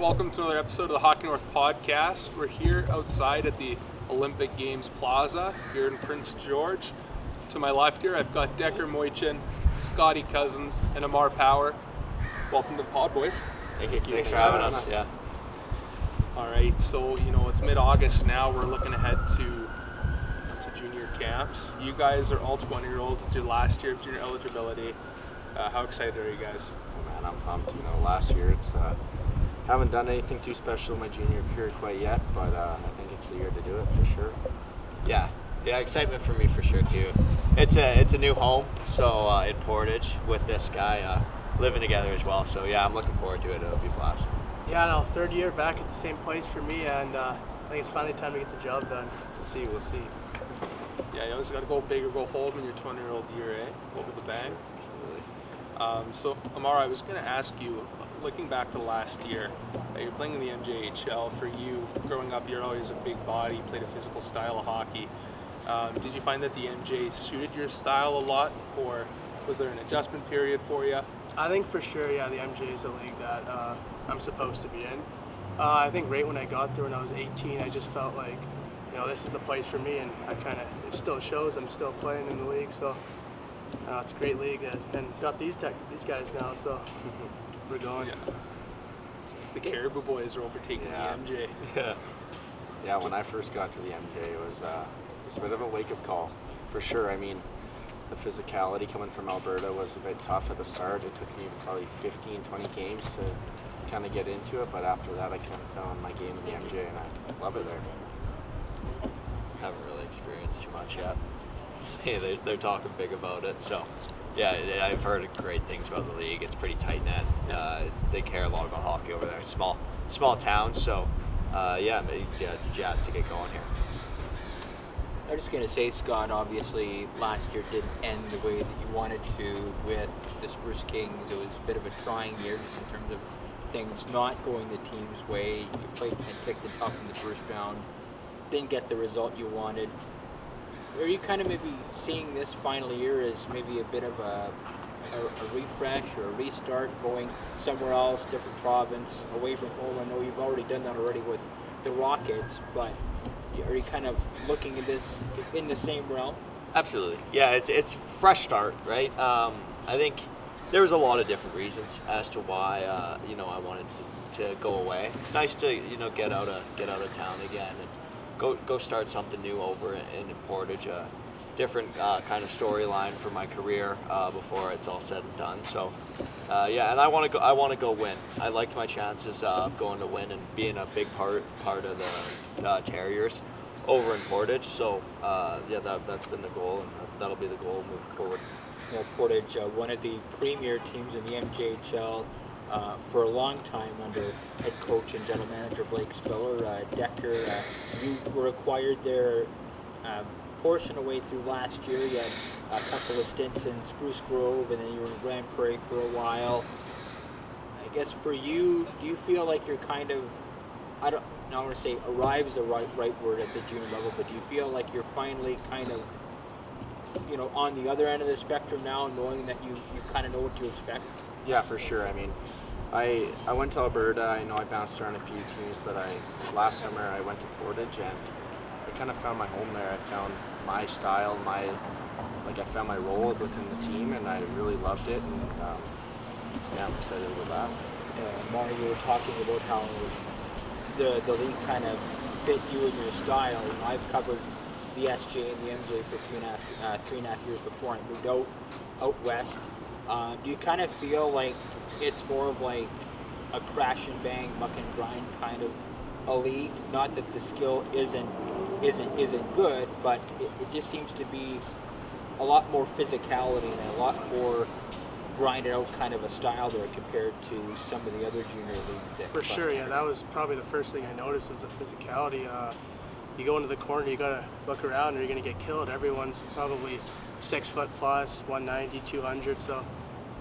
welcome to another episode of the HockeyNorth podcast. We're here outside at the Olympic Games Plaza here in Prince George. To my left here, I've got Decker Mujcin, Scotty Cousins, and Amar Powar. Welcome to the pod, boys. Thank you. Thanks for having us. Yeah. All right, so it's mid-August now. We're looking ahead to junior camps. You guys are all 20-year-olds. It's your last year of junior eligibility. How excited are you guys? Oh man, I'm pumped. Last year haven't done anything too special in my junior career quite yet, but I think it's the year to do it for sure. Yeah, excitement for me for sure too. It's a new home, so in Portage with this guy living together as well. So yeah, I'm looking forward to it. It'll be a blast. Yeah, no, third year back at the same place for me, and I think it's finally time to get the job done. We'll see. Yeah, you always got to go big or go home in your 20-year-old year, eh? Go with the bang. Absolutely. So, Amar, I was going to ask you, looking back to last year, you're playing in the MJHL. For you, growing up, you're always a big body, played a physical style of hockey. Did you find that the MJ suited your style a lot, or was there an adjustment period for you? I think for sure, yeah, the MJ is a league that I'm supposed to be in. I think right when I got there when I was 18, I just felt like, this is the place for me, and it still shows. I'm still playing in the league, so it's a great league, and got these guys now, so we're going. Yeah. The Caribou boys are overtaking the MJ. Yeah, when I first got to the MJ, it was a bit of a wake-up call, for sure. I mean, the physicality coming from Alberta was a bit tough at the start. It took me probably 15, 20 games to kind of get into it, but after that I kind of found my game in the MJ, and I love it there. Haven't really experienced too much yet. They're talking big about it, so yeah, I've heard great things about the league. It's pretty tight net. They care a lot about hockey over there. Small town, so jazzed to get going here. I was just going to say, Scott, obviously last year didn't end the way that you wanted to with the Spruce Kings. It was a bit of a trying year just in terms of things not going the team's way. You played Penticton tough in the first round, didn't get the result you wanted. Are you kind of maybe seeing this final year as maybe a bit of a refresh or a restart, going somewhere else, different province, away from home? I know you've already done that already with the Rockets, but are you kind of looking at this in the same realm? Absolutely. Yeah, it's fresh start, right? I think there was a lot of different reasons as to why I wanted to go away. It's nice to get out of town again and go start something new over in Portage. A different kind of storyline for my career before it's all said and done. So and I want to go win. I liked my chances of going to win and being a big part of the Terriers over in Portage. So that's been the goal, and that'll be the goal moving forward. Portage, one of the premier teams in the MJHL for a long time under head coach and general manager Blake Spiller. Decker, you were acquired there portion away through last year. You had a couple of stints in Spruce Grove, and then you were in Grand Prairie for a while. I guess for you, do you feel like you're kind of, I want to say arrives the right word at the junior level, but do you feel like you're finally kind of, on the other end of the spectrum now, knowing that you kind of know what to expect? Yeah, for sure. I mean, I went to Alberta. I know I bounced around a few teams, but last summer I went to Portage, and I kind of found my home there. I found my style, I found my role within the team, and I really loved it, and I'm excited to go back. Amar, you were talking about how the league kind of fit you and your style. I've covered the SJ and the MJ for 3.5 years before I moved out west. Do you kind of feel like it's more of like a crash and bang, muck and grind kind of a league? Not that the skill isn't good, but it just seems to be a lot more physicality and a lot more grinded out kind of a style there compared to some of the other junior leagues. For sure, yeah, that was probably the first thing I noticed was the physicality. You go into the corner, you gotta look around or you're gonna get killed. Everyone's probably 6 foot plus, 190, 200,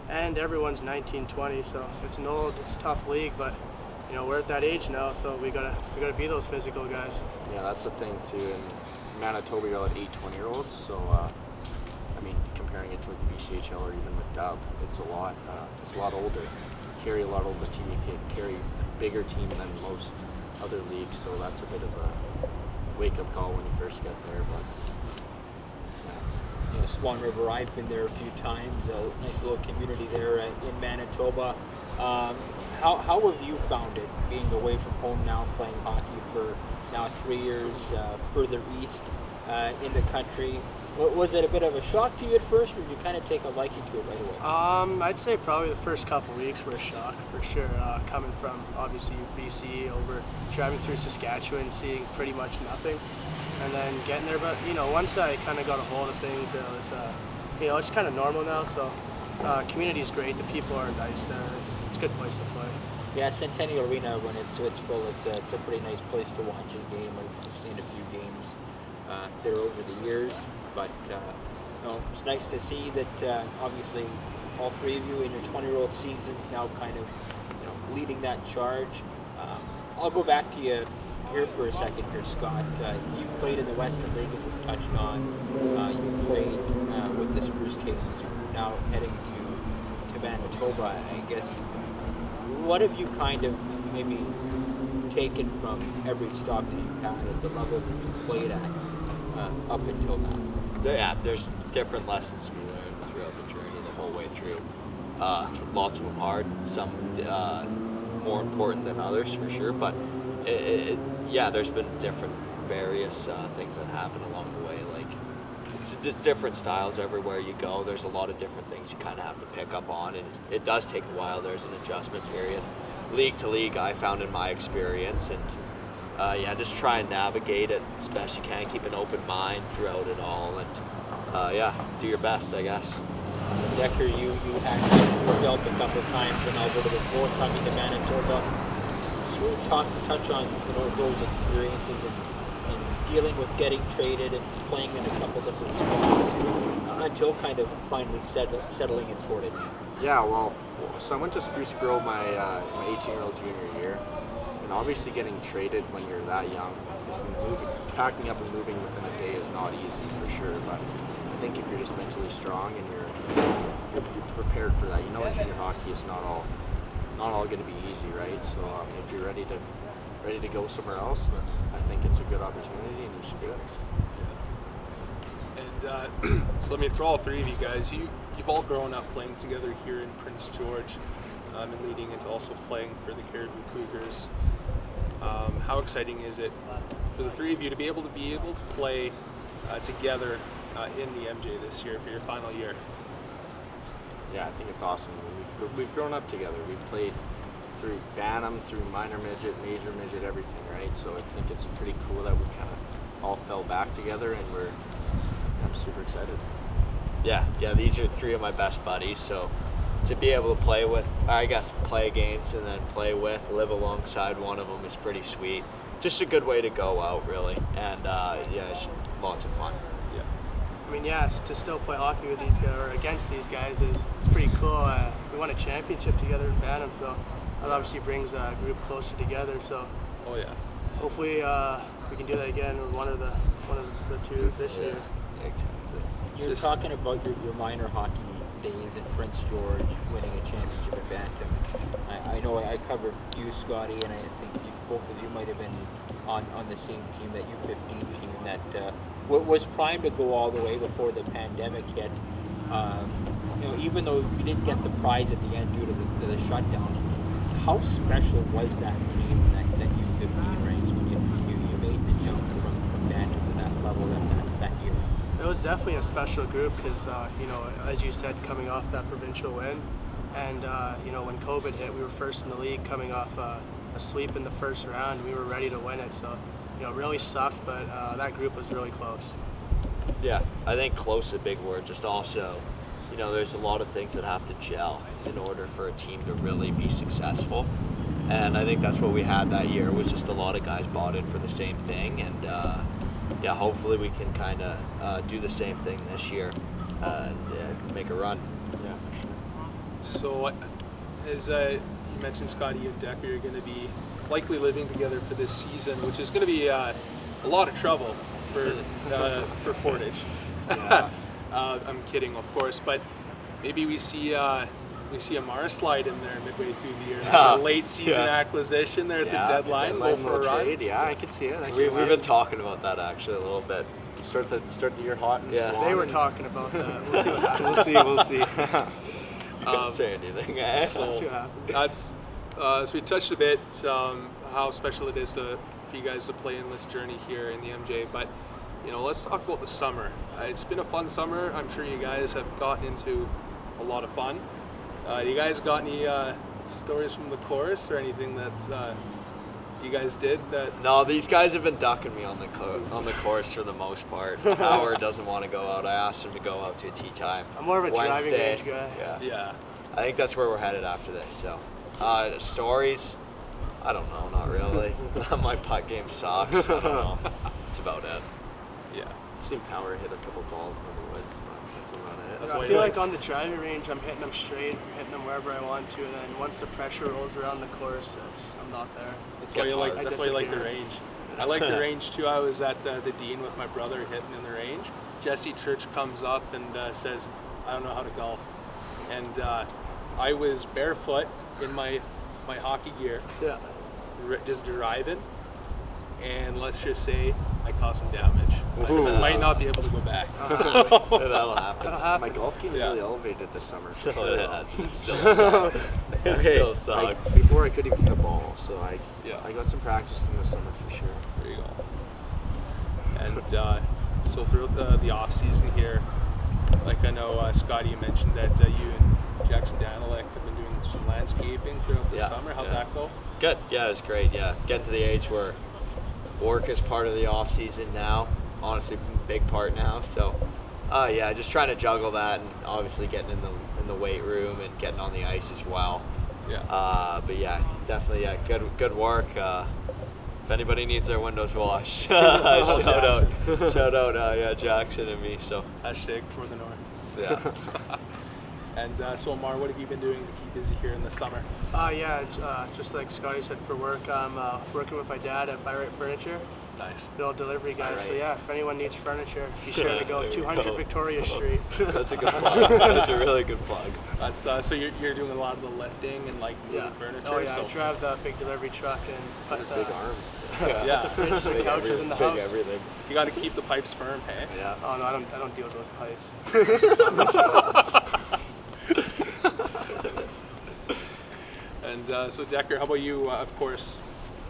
and everyone's 19, 20, so it's a tough league, but we're at that age now, so we gotta be those physical guys. Yeah, that's the thing too. In Manitoba, you're at 8 20-year-olds, so comparing it to like the BCHL or even the Dub, it's a lot older. You carry a lot older team. You can carry bigger team than most other leagues, so that's a bit of a wake-up call when you first get there. But You know, Swan River, I've been there a few times. A nice little community there in Manitoba. How have you found it being away from home now, playing hockey for now 3 years further east in the country? Was it a bit of a shock to you at first, or did you kind of take a liking to it right away? I'd say probably the first couple weeks were a shock for sure. Coming from obviously BC over driving through Saskatchewan, seeing pretty much nothing, and then getting there. But once I kind of got a hold of things, it was it's kind of normal now. So community is great. The people are nice there. It's a good place to play. Yeah, Centennial Arena, when it's full, it's a pretty nice place to watch a game. I've seen a few games there over the years, but it's nice to see that obviously all three of you in your 20-year-old seasons now kind of leading that charge. I'll go back to you here for a second here, Scott. You've played in the Western League, as we've touched on. You've played with the Spruce Kings. You're now heading to Manitoba. I guess, what have you kind of maybe taken from every stop that you've had at the levels that you've played at up until now? Yeah, there's different lessons to be learned throughout the journey, the whole way through. Lots of them hard, some more important than others for sure, but there's been different various things that happen along the way. Like it's different styles everywhere you go. There's a lot of different things you kind of have to pick up on, and it does take a while. There's an adjustment period, league to league, I found in my experience, and just try and navigate it as best you can. Keep an open mind throughout it all, and do your best, I guess. Decker, you had dealt a couple of times in Alberta before coming to Manitoba. Just really touch on those experiences and dealing with getting traded and playing in a couple different spots until kind of finally settling in Portage. yeah, so I went to Spruce Grove my 18-year-old junior year, and obviously getting traded when you're that young, packing up and moving within a day is not easy for sure. But I think if you're just mentally strong and you're prepared for that, in junior hockey is not all going to be easy, right? So if you're ready to go somewhere else, then I think it's a good opportunity and you should do it. And so, I mean, for all three of you guys, you've all grown up playing together here in Prince George, and leading into also playing for the Caribou Cougars. How exciting is it for the three of you to be able to play together in the MJ this year for your final year? Yeah, I think it's awesome. We've grown up together. We've played through Bantam, through minor midget, major midget, everything, right? So I think it's pretty cool that we kind of all fell back together, and I'm super excited. Yeah, these are three of my best buddies, so to be able to play against, and then play with, live alongside one of them is pretty sweet. Just a good way to go out, really, and it's lots of fun. I mean, to still play hockey with these guys or against these guys it's pretty cool. We won a championship together in Bantam, so that obviously brings a group closer together. So, hopefully we can do that again with one of the two this year. Exactly. You're talking about your minor hockey days in Prince George, winning a championship in Bantam. I know I covered you, Scotty, and I think both of you might have been on the same team, that U15 team that was primed to go all the way before the pandemic hit. Even though we didn't get the prize at the end due to the shutdown, how special was that team, that U15 ranks, when you made the jump from Bantam to that level that year? It was definitely a special group because, as you said, coming off that provincial win, and when COVID hit, we were first in the league, coming off a sweep in the first round. We were ready to win it, so it really sucked, but that group was really close. Yeah, I think close is a big word. Just also, there's a lot of things that have to gel in order for a team to really be successful. And I think that's what we had that year, was just a lot of guys bought in for the same thing. And hopefully we can kind of do the same thing this year and make a run. Yeah, for sure. So, as you mentioned, Scotty and Decker, you're going to be likely living together for this season, which is going to be a lot of trouble for Portage. Yeah. I'm kidding, of course, but maybe we see We see Amar slide in there midway through the year. Yeah. A late season Yeah. acquisition there at the deadline. Go for a run. trade. Yeah, I can see it. We've been talking about that actually a little bit. Start the year hot and Yeah. Swan They were and- talking about that. We'll see what happens. We'll see. You couldn't say anything. Eh? So We'll see what happens. that's so we touched a bit how special it is for you guys to play in this journey here in the MJ. But let's talk about the summer. It's been a fun summer. I'm sure you guys have gotten into a lot of fun. You guys got any stories from the course or anything that you guys did that? No, these guys have been ducking me on the course for the most part. Howard doesn't want to go out. I asked him to go out to a tee time. I'm more of a driving Wednesday. range guy. Yeah. Yeah. I think that's where we're headed after this. So, the stories, I don't know, not really. My putt game sucks. I don't know. That's about it. Yeah. I've seen Powar hit a couple balls in the woods, but that's about it. That's I why feel he like likes- on the driving range, I'm hitting them straight, I'm hitting them wherever I want to, and then once the pressure rolls around the course, I'm not there. That's why Gets you like. hard. That's why you like the disappear. range. I like the range too. I was at the Dean with my brother hitting in the range. Jesse Church comes up and says, "I don't know how to golf," and I was barefoot in my hockey gear, Yeah. just driving, and let's just say I caused some damage. I might not be able to go back. That'll happen. That'll happen. My golf game is Yeah. really elevated this summer. for Oh, sure. it has. It still sucks. It Okay, still like, sucks. before I could even hit a ball, so I Yeah. got some practice in the summer for sure. There you go. And so throughout the off season here, like I know Scotty, you mentioned that you and Jackson Danilek have been doing some landscaping throughout the Yeah, summer. How'd yeah. that go? Good. Yeah, it was great. Yeah, getting to the age where work is part of the off season now. Honestly, big part now. So, yeah, just trying to juggle that, and obviously getting in the weight room and getting on the ice as well. Yeah. But yeah, definitely, yeah, good work. If anybody needs their windows washed, shout out, yeah, Jackson and me. So Hashtag for the North. yeah, And so Amar, what have you been doing to keep busy here in the summer? Just like Scotty said, for work, I'm working with my dad at By Right Furniture, Nice. the old delivery guy. By So Right. yeah, if anyone needs furniture, be sure to go There you 200 go. Victoria Street. that's a good plug. That's a really good plug. That's so you're doing a lot of the lifting and like moving furniture. Oh yeah, So I drive the big delivery truck and put His the big arms. yeah, fridges and couches in the big house. everything. you got to keep the pipes firm, hey? Yeah. Oh no, I don't deal with those pipes. And so Decker, how about you? Of course,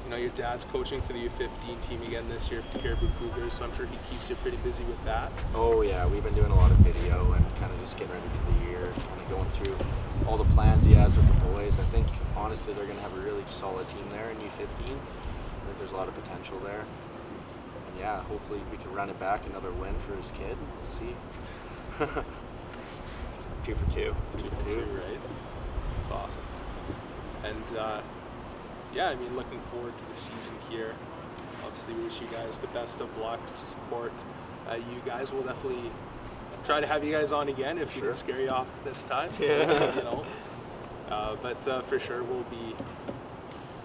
your dad's coaching for the U15 team again this year for the Caribou Cougars, so I'm sure he keeps you pretty busy with that. Oh yeah, we've been doing a lot of video and kind of just getting ready for the year, kind of going through all the plans he has with the boys. I think honestly they're going to have a really solid team there in U15. I think there's a lot of potential there. And yeah, hopefully we can run it back, another win for his kid. We'll see. 2 for 2. 2 for 2, right? That's awesome. And yeah, I mean, looking forward to the season here. Obviously, we wish you guys the best of luck to support you guys. We'll definitely try to have you guys on again if we Sure. can scare you off this time. But for sure, we'll be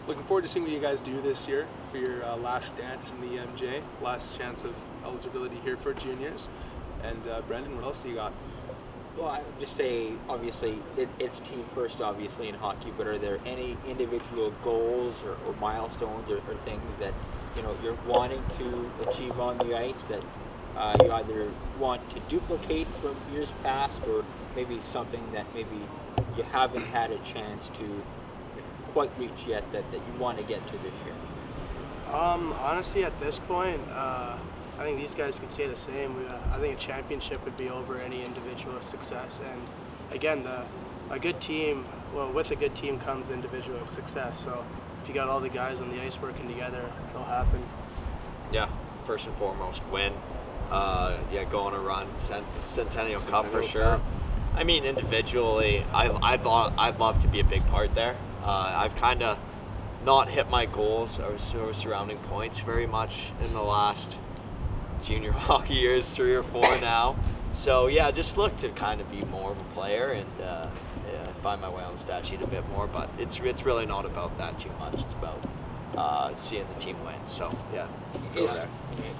looking forward to seeing what you guys do this year for your last dance in the MJ, last chance of eligibility here for juniors. And Brendan, what else do you got? Well, I would just say, obviously, it's team first, obviously, in hockey, but are there any individual goals or milestones or things that, you're wanting to achieve on the ice that you either want to duplicate from years past or maybe something that maybe you haven't had a chance to quite reach yet that you want to get to this year? Honestly, at this point, I think these guys could say the same. I think a championship would be over any individual success. And again, a good team, with a good team comes individual success. So if you got all the guys on the ice working together, it'll happen. Yeah, first and foremost, win. Yeah, go on a run. Centennial Cup for Centennial sure. Cup. I mean, individually, I'd love to be a big part there. I've kind of not hit my goals or surrounding points very much in the last junior hockey years, 3 or 4 now. So yeah, just look to kind of be more of a player and find my way on the stat sheet a bit more. But it's really not about that too much. It's about seeing the team win. So yeah, go Is- there.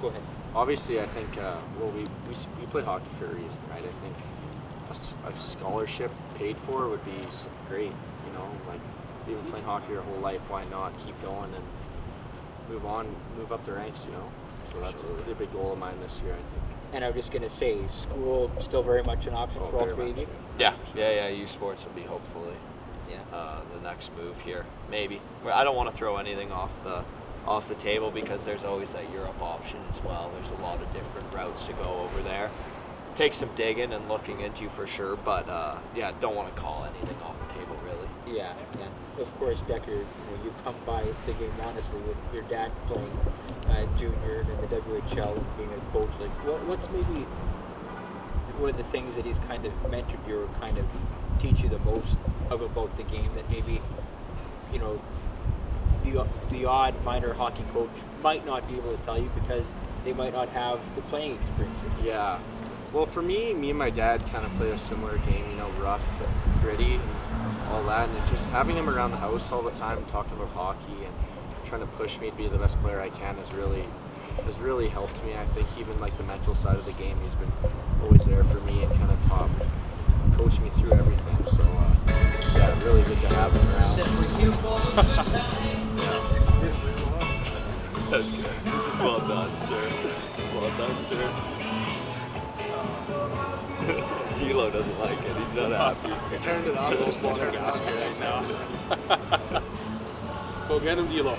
Go ahead. Obviously, I think we play hockey for a reason, right? I think a scholarship paid for would be great. You know, like you've been playing hockey your whole life, why not keep going and move up the ranks? You know, so that's a pretty big goal of mine this year, I think. And I was just going to say, school still very much an option for all very three of much, you? Yeah. Youth sports will be hopefully the next move here. Maybe. I don't want to throw anything off the table because there's always that Europe option as well. There's a lot of different routes to go over there. Takes some digging and looking into for sure, but don't want to call anything off the table really. Yeah. Of course, Decker, you come by the game honestly with your dad playing junior and in the WHL and being a coach. Like, what's maybe one of the things that he's kind of mentored you or kind of teach you the most about the game that maybe, the odd minor hockey coach might not be able to tell you because they might not have the playing experience. Yeah. Well, for me and my dad kind of play a similar game, rough, gritty, and all that. And just having him around the house all the time, talking about hockey and trying to push me to be the best player I can has really helped me. I think even like the mental side of the game, he's been always there for me and kind of coach me through everything. So really good to have him around. That's good. Well done, sir. D'Lo doesn't like it. He's not happy. I turned it off. Close to Madagascar right now. Go get him, D'Lo.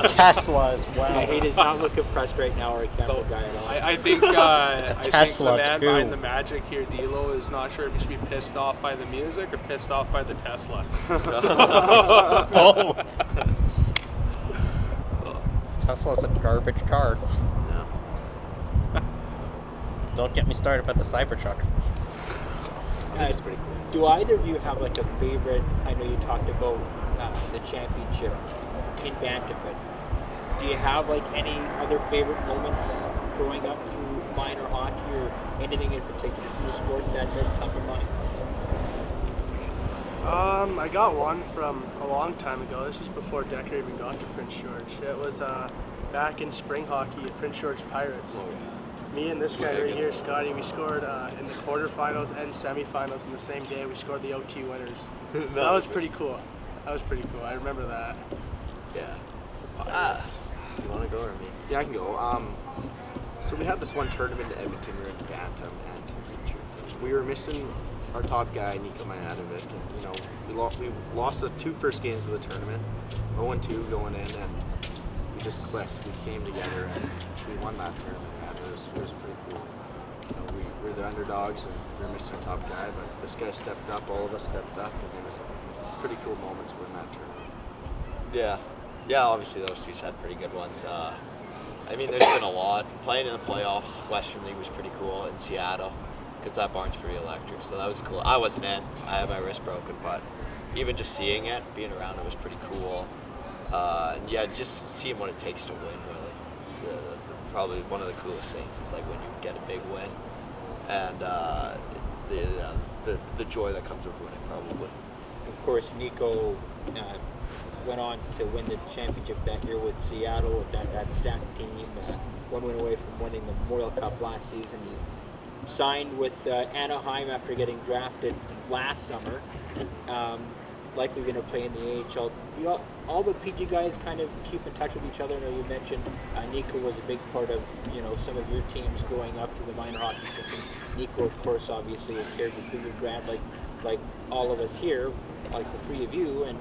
Tesla as well. Yeah, he does not look impressed right now or a camera guy at all. I think Tesla, I think the man too. behind the magic here, D'Lo, is not sure if he should be pissed off by the music or pissed off by the Tesla. Both. Tesla's a garbage car. Yeah. Don't get me started about the Cybertruck. It's pretty cool. Do either of you have like a favorite? I know you talked about the championship in bantam, but do you have like any other favorite moments growing up through minor hockey or anything in particular from the sport that come to mind? I got one from a long time ago. This was before Decker even got to Prince George. It was back in spring hockey at Prince George Pirates. Me and this guy right here, Scotty, we scored in the quarterfinals and semifinals in the same day. We scored the OT winners. So that was pretty cool. I remember that. Yeah. Pirates. You want to go or me? Yeah, I can go. So we had this one tournament in Edmonton. We were at the Bantam, and we were missing our top guy, Nico Majanovic, and we lost the two first games of the tournament, 0-2 going in, and we just clicked. We came together and we won that tournament. And it was pretty cool. We were the underdogs and we were missing our top guy, but this guy stepped up. All of us stepped up, and it was pretty cool moment to win that tournament. Yeah. Obviously, those two had pretty good ones. There's been a lot. Playing in the playoffs, Western League was pretty cool in Seattle. Because that barn's pretty electric, so that was cool. I wasn't in. I had my wrist broken, but even just seeing it, being around it was pretty cool. Just seeing what it takes to win, really. That's probably one of the coolest things. It's like when you get a big win, and the joy that comes with winning, probably. Of course, Nico went on to win the championship that year with Seattle with that stacked team. One win away from winning the Memorial Cup last season. He signed with Anaheim after getting drafted last summer. Likely going to play in the AHL. All the PG guys kind of keep in touch with each other. I know you mentioned Nico was a big part of some of your teams growing up through the minor hockey system. Nico, of course, obviously a Caribou Cougar grad, like all of us here, like the three of you. And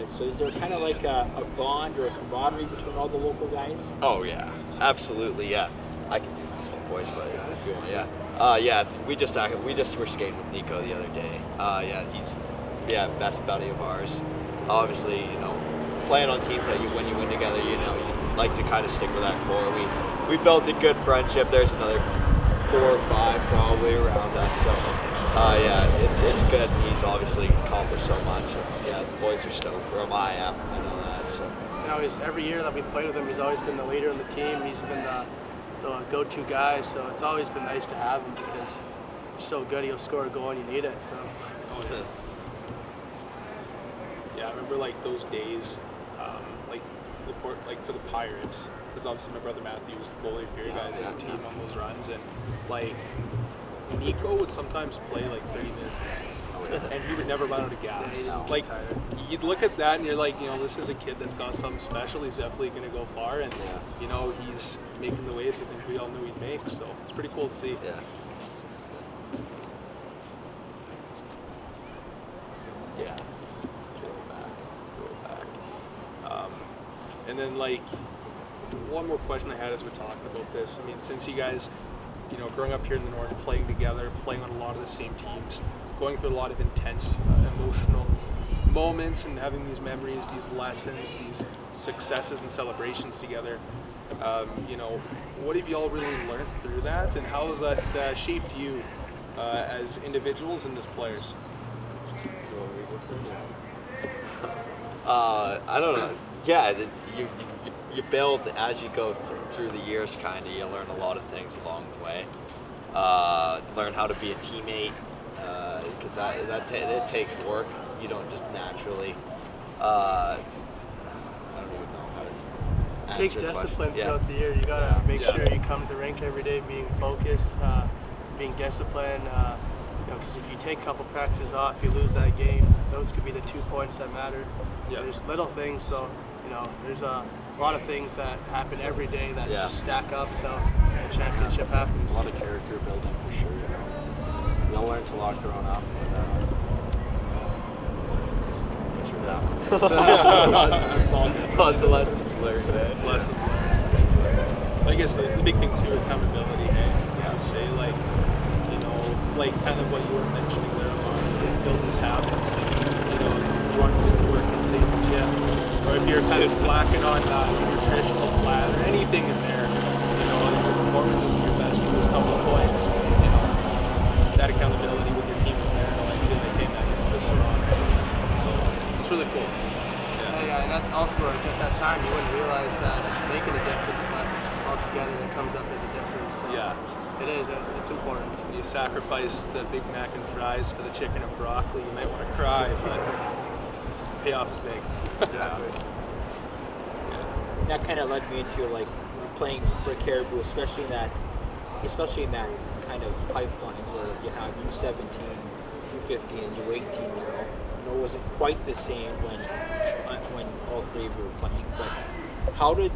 so is there kind of like a bond or a camaraderie between all the local guys? Oh yeah, absolutely, yeah. I can do this one, boys, but if you want, yeah. We just were skating with Nico the other day. He's best buddy of ours. Obviously, playing on teams that when you win together, you like to kind of stick with that core. We built a good friendship. There's another 4 or 5 probably around us. So it's good. He's obviously accomplished so much. The boys are stoked for him. I am. I know that. So Every year that we played with him, he's always been the leader in the team. He's been the go-to guy, so it's always been nice to have him because he's so good. He'll score a goal when you need it. So. Yeah, I remember those days, for the Pirates, because obviously my brother Matthew was the goalie for your guys' team on those runs, and Nico would sometimes play like 30 minutes and he would never run out of gas. No. Like, you'd look at that and you're like, this is a kid that's got something special. He's definitely going to go far, and he's making the waves I think we all knew he'd make. So it's pretty cool to see. Yeah. Yeah. Throw it back. And then, like, one more question I had as we're talking about this. I mean, since you guys, growing up here in the North, playing together, playing on a lot of the same teams, going through a lot of intense emotional moments and having these memories, these lessons, these successes and celebrations together, what have you all really learned through that, and how has that shaped you as individuals and as players? I don't know. Yeah, you build as you go through the years. Kind of, you learn a lot of things along the way. Learn how to be a teammate, because it takes work. You don't just naturally. I don't even know how to. It takes answer the discipline question. throughout the year. You gotta make sure you come to the rink every day being focused, being disciplined. Because if you take a couple practices off, you lose that game. Those could be the 2 points that matter. Yeah. There's little things, so there's a lot of things that happen every day that just stack up till the championship happens. A lot of character building for sure. We all learned a lot growing up, Lots of lessons learned. Lessons learned. I guess the big thing too, accountability. Hey, you say like kind of what you were mentioning there on building these habits, and if you want to work in say the gym, or if you're kind of slacking on nutritional plan or anything in there, your performance isn't your best, you lose a couple of points, that accountability with your team is there, and hey man, you're put on. So it's really cool. Yeah, and that also at that time you wouldn't realize that it's making a difference, but altogether it comes up as a difference. So Yeah. It is. It's important. When you sacrifice the Big Mac and fries for the chicken and broccoli, you might want to cry, but the payoff is big. Exactly. Yeah. That kind of led me into like playing for Caribou, especially in that kind of pipeline where you have U17, U15, and U18 now. It wasn't quite the same when all three of you were playing. But how did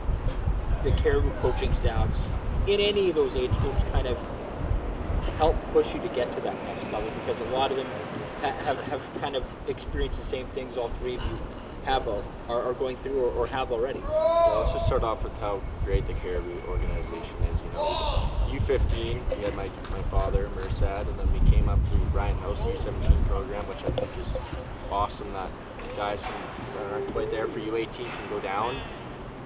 the Caribou coaching staffs in any of those age groups kind of help push you to get to that next level? Because a lot of them have kind of experienced the same things all three of you are going through or have already. Well, let's just start off with how great the Caribou organization is. U15, we had my father, Mersad, and then we came up through Brian House U17 program, which I think is awesome that guys that aren't quite there for U18 can go down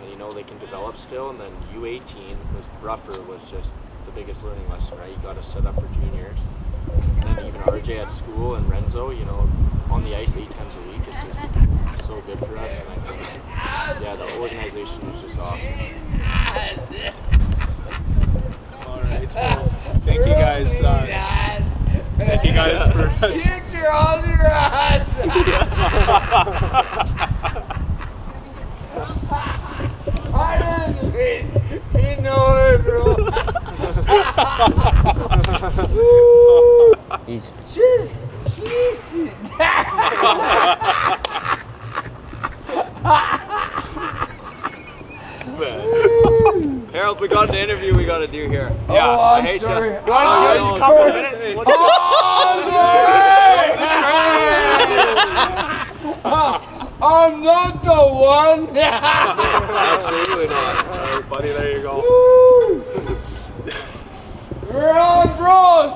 and they can develop still. And then U18 was just the biggest learning lesson, right? You got to set up for juniors. And then even RJ at school and Renzo, on the ice 8 times a week is just so good for us. And I think, the organization is just awesome. All right. Well, thank you guys. Thank you guys for. Kick your other ass! I didn't. He know it, bro. Just Jesus. Harold, we got an interview we got to do here. Oh, I I'm hate sorry. you. You want to give us a couple minutes? I'm not the one. Absolutely not. All right, buddy. There you go. We're on, bros.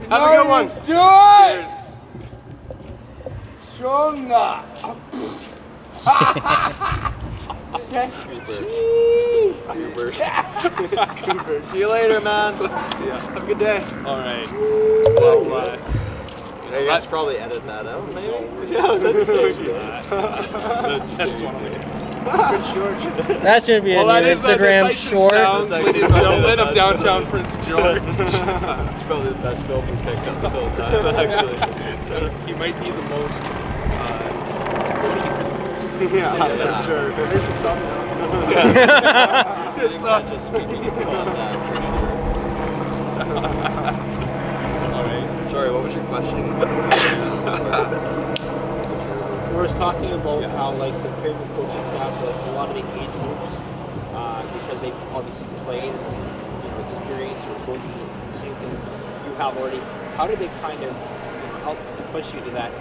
Have a good one. Do it. Cheers. Strong. Cooper. See you later, man. Yeah. Have a good day. All right. Well, Hey, let's probably edit that out, maybe. that's one of the. Prince George. That's gonna be a new Instagram short. Ladies and gentlemen of downtown Prince George. It's probably the best film we picked up this whole time, actually. He might be the most. For sure. There's the thumbnail. It's not just speaking of that for sure. question. We were talking about how like the Caribou coaching staff, like a lot of the age groups, because they've obviously played and experienced or go through the same things you have already. How do they kind of help push you to that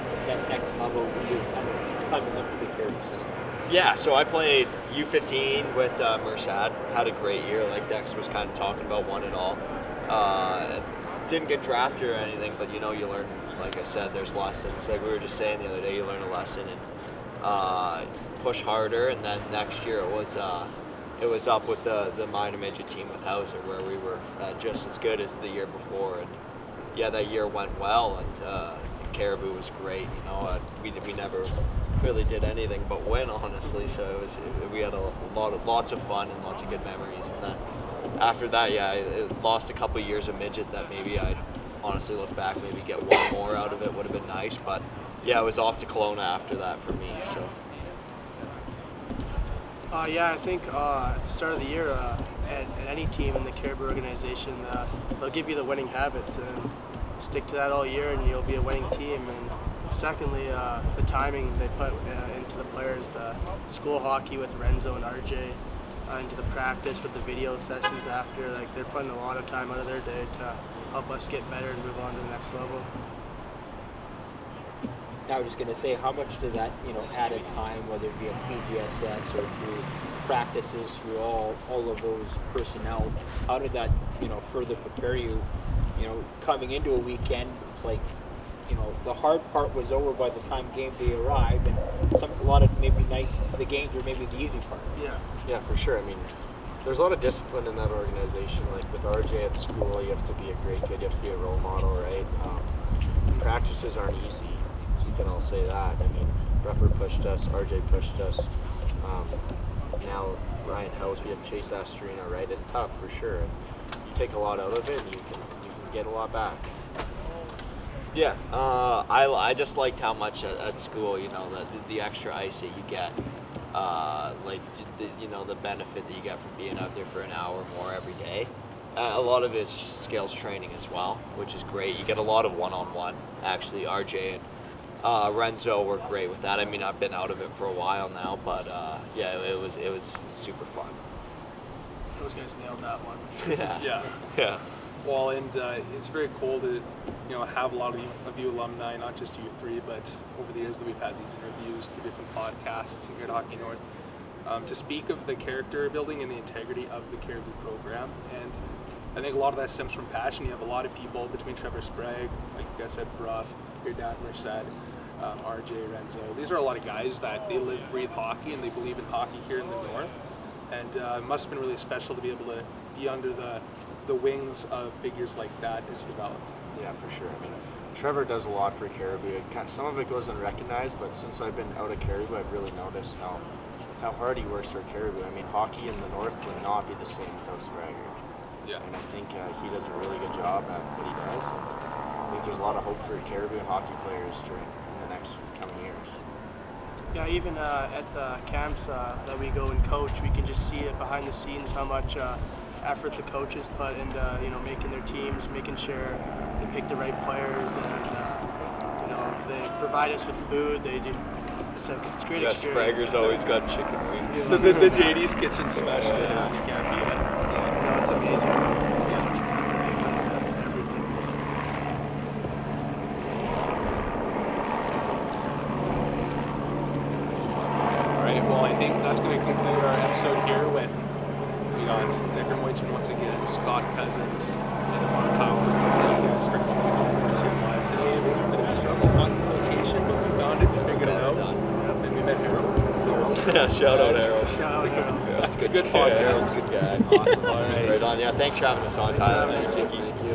next level when you're kind of climbing up to the Caribou system? Yeah, so I played U15 with Merced. Had a great year, like Dex was kind of talking about, won it all. Didn't get drafted or anything, but you learn, like I said, there's lessons. Like we were just saying the other day, you learn a lesson and push harder. And then next year it was up with the minor midget team with Hauser, where we were just as good as the year before. And yeah, that year went well, and Caribou was great. We never really did anything but win, honestly. So we had lots of fun and lots of good memories. And then after that, yeah, it lost a couple of years of midget that maybe I'd honestly look back, maybe get one more out of it would have been nice. But yeah, it was off to Kelowna after that for me. So. Yeah, I think at the start of the year, at any team in the Caribou organization, they'll give you the winning habits and stick to that all year, and you'll be a winning team. And secondly, the timing they put into the players, school hockey with Renzo and RJ, into the practice with the video sessions after, like they're putting a lot of time out of their day to help us get better and move on to the next level. I was just going to say, how much did that, added time, whether it be a PGSS or through practices, through all of those personnel, how did that, further prepare you, coming into a weekend? It's like, the hard part was over by the time game day arrived, and a lot of maybe nights, the games were maybe the easy part. Yeah, for sure. I mean, there's a lot of discipline in that organization. Like with RJ at school, you have to be a great kid, you have to be a role model, right? Practices aren't easy. You can all say that. I mean, Brefford pushed us, RJ pushed us. Now Ryan House, we have Chase Astrina, right? It's tough for sure. You take a lot out of it, and you can get a lot back. Yeah, I just liked how much at school, the extra ice that you get, the benefit that you get from being out there for an hour more every day. A lot of it's skills training as well, which is great. You get a lot of one-on-one. Actually, RJ and Renzo were great with that. I mean, I've been out of it for a while now, but yeah, it was super fun. Those guys nailed that one. Yeah. Well, and it's very cool to have a lot of you alumni, not just you three, but over the years that we've had these interviews through different podcasts here at HockeyNorth, to speak of the character building and the integrity of the Caribou program. And I think a lot of that stems from passion. You have a lot of people between Trevor Sprague, like I said, Bruff, your dad Merced, RJ, Renzo. These are a lot of guys that they live, breathe hockey, and they believe in hockey here in the North. And it must have been really special to be able to be under the wings of figures like that as you developed. Yeah, for sure. I mean, Trevor does a lot for Caribou. Some of it goes unrecognized, but since I've been out of Caribou, I've really noticed how hard he works for Caribou. I mean, hockey in the North would not be the same without Sprague. Yeah. And I think he does a really good job at what he does. And I think there's a lot of hope for Caribou and hockey players in the next coming years. Yeah, even at the camps that we go and coach, we can just see it behind the scenes how much effort the coaches put into making their teams, making sure they pick the right players, and they provide us with food. They do. It's a great experience. Sprague's always got chicken wings. The JD's Kitchen special. Yeah. You can't beat it. It's amazing. All right. Well, I think that's going to conclude our episode here with. We got Decker Mujcin once again, Scott Cousins, and Amar Powar. Thank you guys for coming and joining us here live today. It was a bit of a struggle finding the location, but we found it, we figured it out, and we met Harold. So yeah, shout out Harold. That's a good podcast. Harold's a good guy. Awesome. All right. Right on. Yeah, thanks for having us on, Tyler. Thanks for having us. Thank you.